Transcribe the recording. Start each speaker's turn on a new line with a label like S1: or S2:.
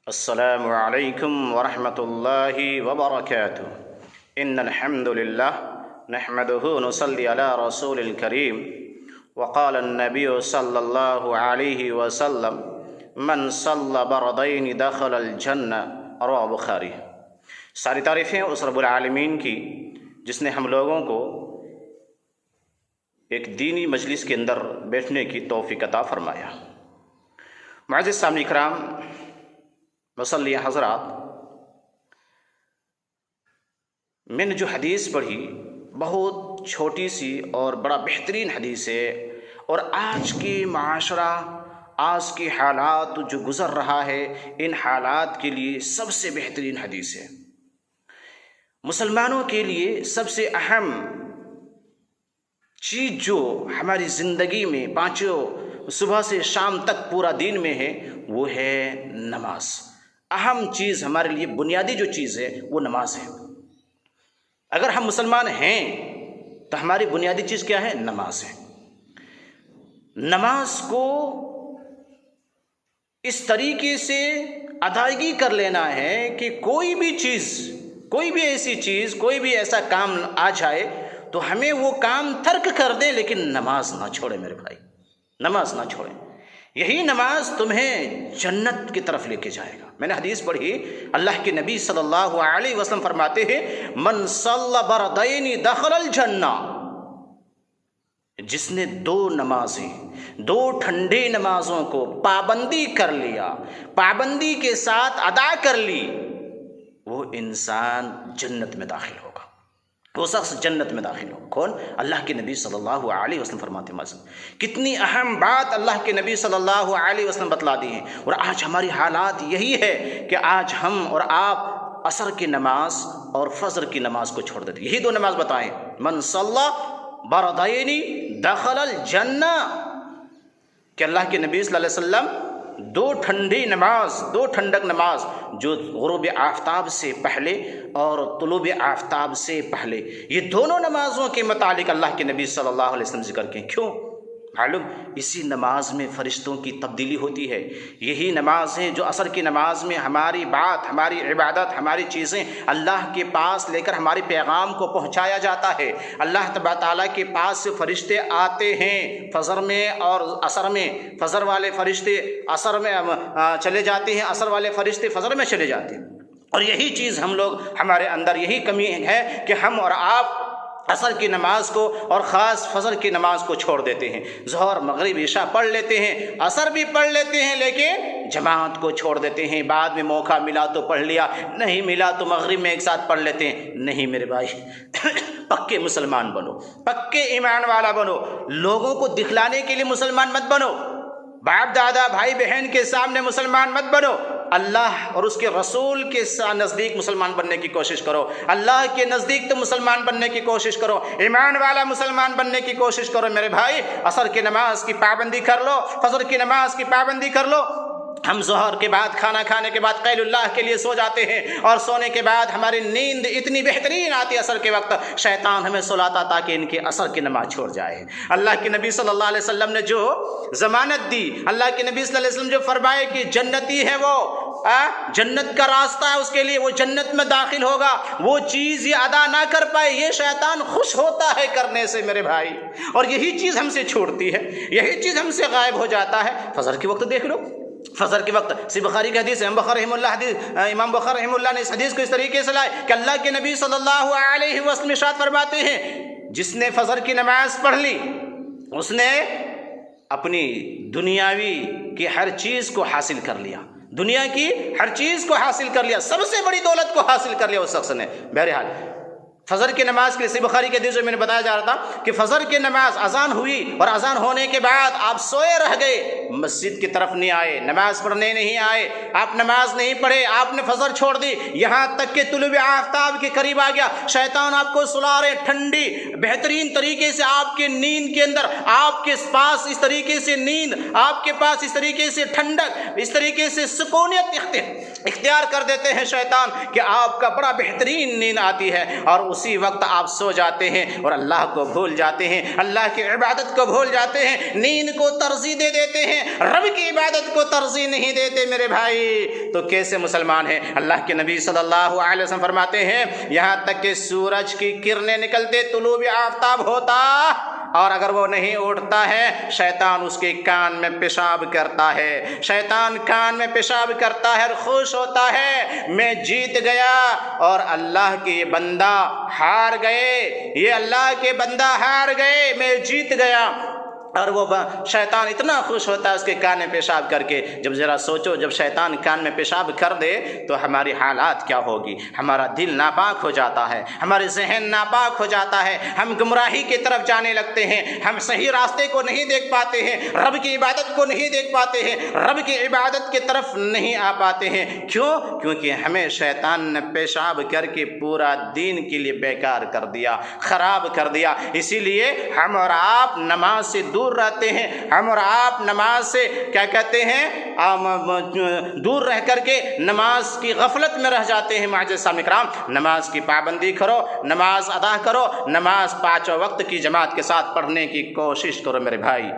S1: السلام علیکم ورحمۃ اللہ وبرکاتہ ان الحمد للہ نحمده نصلی علی رسول الکریم وقال النبی صلی اللہ علیہ وسلم من صلی بردین دخل الجنہ رواه بخاری۔ ساری تعریفیں اس رب العالمین کی جس نے ہم لوگوں کو ایک دینی مجلس کے اندر بیٹھنے کی توفیق عطا فرمایا۔ معزز سامعین کرام، مصلی حضرات، میں نے جو حدیث پڑھی بہت چھوٹی سی اور بڑا بہترین حدیث ہے، اور آج کی معاشرہ، آج کے حالات جو گزر رہا ہے، ان حالات کے لیے سب سے بہترین حدیث ہے۔ مسلمانوں کے لیے سب سے اہم چیز جو ہماری زندگی میں پانچوں صبح سے شام تک پورا دین میں ہے وہ ہے نماز۔ اہم چیز ہمارے لیے بنیادی جو چیز ہے وہ نماز ہے۔ اگر ہم مسلمان ہیں تو ہماری بنیادی چیز کیا ہے؟ نماز ہے۔ نماز کو اس طریقے سے ادائیگی کر لینا ہے کہ کوئی بھی چیز، کوئی بھی ایسی چیز، کوئی بھی ایسا کام آ جائے تو ہمیں وہ کام ترک کر دیں، لیکن نماز نہ چھوڑیں میرے بھائی، نماز نہ چھوڑیں۔ یہی نماز تمہیں جنت کی طرف لے کے جائے گا۔ میں نے حدیث پڑھی، اللہ کے نبی صلی اللہ علیہ وسلم فرماتے ہیں من صلی بردین دخل الجنہ، جس نے دو نمازیں، دو ٹھنڈی نمازوں کو پابندی کر لیا، پابندی کے ساتھ ادا کر لی، وہ انسان جنت میں داخل ہوگا، وہ شخص جنت میں داخل ہو۔ کون؟ اللہ کے نبی صلی اللہ علیہ وسلم فرماتے ہیں۔ کتنی اہم بات اللہ کے نبی صلی اللہ علیہ وسلم بتلا دی ہیں، اور آج ہماری حالات یہی ہے کہ آج ہم اور آپ عصر کی نماز اور فجر کی نماز کو چھوڑ دیتے۔ یہی دو نماز بتائیں، من صلی بردین دخل الجنہ، کہ اللہ کے نبی صلی اللہ علیہ وسلم دو ٹھنڈی نماز، دو ٹھنڈک نماز، جو غروب آفتاب سے پہلے اور طلوع آفتاب سے پہلے، یہ دونوں نمازوں کے متعلق اللہ کے نبی صلی اللہ علیہ وسلم ذکر کیں۔ کیوں؟ معلوم، اسی نماز میں فرشتوں کی تبدیلی ہوتی ہے۔ یہی نماز ہے جو عصر کی نماز میں ہماری بات، ہماری عبادت، ہماری چیزیں اللہ کے پاس لے کر ہمارے پیغام کو پہنچایا جاتا ہے۔ اللہ تبارک تعالیٰ کے پاس سے فرشتے آتے ہیں فجر میں اور عصر میں۔ فجر والے فرشتے عصر میں چلے جاتے ہیں، عصر والے فرشتے فجر میں چلے جاتے ہیں۔ اور یہی چیز ہم لوگ، ہمارے اندر یہی کمی ہے کہ ہم اور آپ عصر کی نماز کو اور خاص فجر کی نماز کو چھوڑ دیتے ہیں۔ ظہر، مغرب، عشاء پڑھ لیتے ہیں، عصر بھی پڑھ لیتے ہیں، لیکن جماعت کو چھوڑ دیتے ہیں۔ بعد میں موقع ملا تو پڑھ لیا، نہیں ملا تو مغرب میں ایک ساتھ پڑھ لیتے ہیں۔ نہیں میرے بھائی، پکے مسلمان بنو، پکے ایمان والا بنو۔ لوگوں کو دکھلانے کے لیے مسلمان مت بنو، باپ دادا بھائی بہن کے سامنے مسلمان مت بنو۔ اللہ اور اس کے رسول کے نزدیک مسلمان بننے کی کوشش کرو، اللہ کے نزدیک تو مسلمان بننے کی کوشش کرو، ایمان والا مسلمان بننے کی کوشش کرو میرے بھائی۔ عصر کی نماز کی پابندی کر لو، فجر کی نماز کی پابندی کر لو۔ ہم ظہر کے بعد، کھانا کھانے کے بعد قیل اللہ کے لیے سو جاتے ہیں، اور سونے کے بعد ہماری نیند اتنی بہترین آتی ہے عصر کے وقت، شیطان ہمیں سلاتا تاکہ ان کے عصر کی نماز چھوڑ جائے۔ اللہ کے نبی صلی اللہ علیہ وسلم نے جو ضمانت دی، اللہ کے نبی صلی اللہ علیہ وسلم جو فرمائے کہ جنتی ہے وہ، جنت کا راستہ ہے اس کے لیے، وہ جنت میں داخل ہوگا، وہ چیز یہ ادا نہ کر پائے، یہ شیطان خوش ہوتا ہے کرنے سے میرے بھائی، اور یہی چیز ہم سے چھوٹتی ہے، یہی چیز ہم سے غائب ہو جاتا ہے۔ فجر کے وقت دیکھ لو، فجر کے وقت صحیح بخاری کی حدیث ہے، امام بخاری رحمہ اللہ نے اس حدیث کو اس طریقے سے لائے کہ اللہ کے نبی صلی اللہ علیہ وسلم ارشاد فرماتے ہیں جس نے فجر کی نماز پڑھ لی اس نے اپنی دنیاوی کی ہر چیز کو حاصل کر لیا، دنیا کی ہر چیز کو حاصل کر لیا، سب سے بڑی دولت کو حاصل کر لیا اس شخص نے۔ بہرحال فجر کی نماز کے لیے صحیح بخاری کے حدیث میں نے بتایا جا رہا تھا کہ فجر کی نماز اذان ہوئی، اور اذان ہونے کے بعد آپ سوئے رہ گئے، مسجد کی طرف نہیں آئے، نماز پڑھنے نہیں آئے، آپ نماز نہیں پڑھے، آپ نے فجر چھوڑ دی، یہاں تک کہ طلوع آفتاب کے قریب آ گیا، شیطان آپ کو سلا رہے، ٹھنڈی بہترین طریقے سے آپ کے نیند کے اندر، آپ کے پاس اس طریقے سے نیند، آپ کے پاس اس طریقے سے ٹھنڈک، اس طریقے سے سکونیت اختیار کر دیتے ہیں شیطان کہ آپ کا بڑا بہترین نیند آتی ہے، اور اسی وقت آپ سو جاتے ہیں اور اللہ کو بھول جاتے ہیں، اللہ کی عبادت کو بھول جاتے ہیں، نیند کو ترجیح دے دیتے ہیں، رب کی عبادت کو ترجیح نہیں دیتے میرے بھائی، تو کیسے مسلمان ہیں؟ اللہ کے نبی صلی اللہ علیہ وسلم فرماتے ہیں یہاں تک کہ سورج کی کرنیں نکلتے طلوع آفتاب ہوتا اور اگر وہ نہیں اٹھتا ہے شیطان اس کے کان میں پیشاب کرتا ہے، شیطان کان میں پیشاب کرتا ہے اور خوش ہوتا ہے میں جیت گیا، اور اللہ کے یہ بندہ ہار گئے، یہ اللہ کے بندہ ہار گئے، میں جیت گیا، اور وہ شیطان اتنا خوش ہوتا ہے اس کے کان میں پیشاب کر کے۔ جب ذرا سوچو جب شیطان کان میں پیشاب کر دے تو ہماری حالات کیا ہوگی؟ ہمارا دل ناپاک ہو جاتا ہے، ہمارے ذہن ناپاک ہو جاتا ہے، ہم گمراہی کی طرف جانے لگتے ہیں، ہم صحیح راستے کو نہیں دیکھ پاتے ہیں، رب کی عبادت کو نہیں دیکھ پاتے ہیں، رب کی عبادت کی طرف نہیں آ پاتے ہیں۔ کیوں؟ کیونکہ ہمیں شیطان نے پیشاب کر کے پورا دین کے لیے بیکار کر دیا، خراب کر دیا۔ اسی لیے ہم اور آپ نماز سے دور رہتے ہیں، ہم اور آپ نماز سے کیا کہتے ہیں دور رہ کر کے نماز کی غفلت میں رہ جاتے ہیں۔ معزز سامعین کرام، نماز کی پابندی کرو، نماز ادا کرو، نماز 5 وقت کی جماعت کے ساتھ پڑھنے کی کوشش کرو میرے بھائی۔